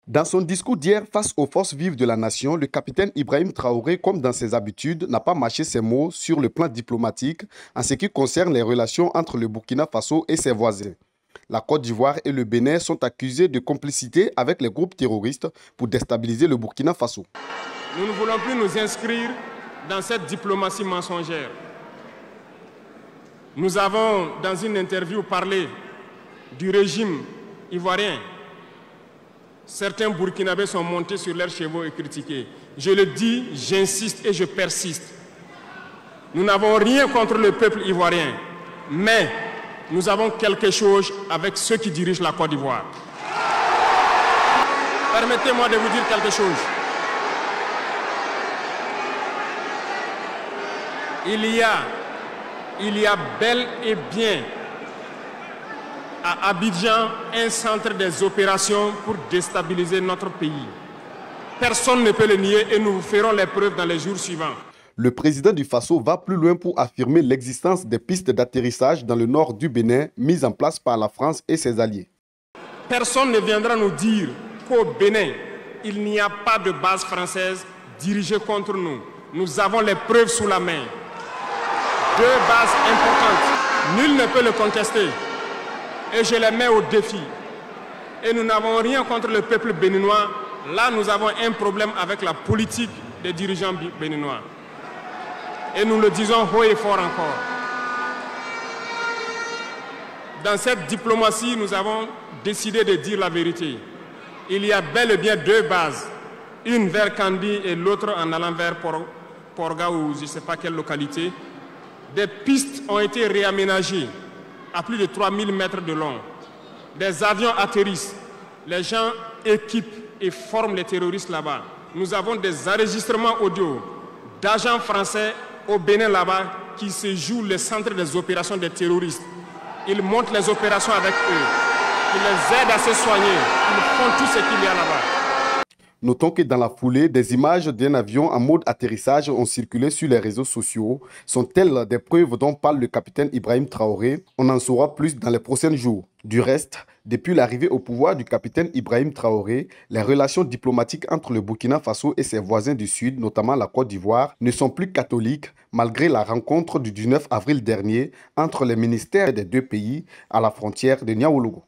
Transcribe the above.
Dans son discours d'hier face aux forces vives de la nation, le capitaine Ibrahim Traoré, comme dans ses habitudes, n'a pas mâché ses mots sur le plan diplomatique en ce qui concerne les relations entre le Burkina Faso et ses voisins. La Côte d'Ivoire et le Bénin sont accusés de complicité avec les groupes terroristes pour déstabiliser le Burkina Faso. Nous ne voulons plus nous inscrire dans cette diplomatie mensongère. Nous avons, dans une interview, parlé du régime ivoirien. Certains Burkinabés sont montés sur leurs chevaux et critiqués. Je le dis, j'insiste et je persiste. Nous n'avons rien contre le peuple ivoirien, mais nous avons quelque chose avec ceux qui dirigent la Côte d'Ivoire. Permettez-moi de vous dire quelque chose. Il y a bel et bien à Abidjan un centre des opérations pour déstabiliser notre pays. Personne ne peut le nier et nous ferons les preuves dans les jours suivants. Le président du Faso va plus loin pour affirmer l'existence des pistes d'atterrissage dans le nord du Bénin mises en place par la France et ses alliés. Personne ne viendra nous dire qu'au Bénin, il n'y a pas de base française dirigée contre nous. Nous avons les preuves sous la main. 2 bases importantes. Nul ne peut le contester. Et je les mets au défi. Et nous n'avons rien contre le peuple béninois. Là, nous avons un problème avec la politique des dirigeants béninois. Et nous le disons haut et fort encore. Dans cette diplomatie, nous avons décidé de dire la vérité. Il y a bel et bien 2 bases. Une vers Kandi et l'autre en allant vers Porga ou je ne sais pas quelle localité. Des pistes ont été réaménagées à plus de 3000 mètres de long. Des avions atterrissent. Les gens équipent et forment les terroristes là-bas. Nous avons des enregistrements audio d'agents français au Bénin là-bas qui se jouent le centre des opérations des terroristes. Ils montent les opérations avec eux. Ils les aident à se soigner. Ils font tout ce qu'il y a là-bas. Notons que dans la foulée, des images d'un avion en mode atterrissage ont circulé sur les réseaux sociaux. Sont-elles des preuves dont parle le capitaine Ibrahim Traoré? On en saura plus dans les prochains jours. Du reste, depuis l'arrivée au pouvoir du capitaine Ibrahim Traoré, les relations diplomatiques entre le Burkina Faso et ses voisins du Sud, notamment la Côte d'Ivoire, ne sont plus catholiques malgré la rencontre du 19 avril dernier entre les ministères des 2 pays à la frontière de Niaoulou.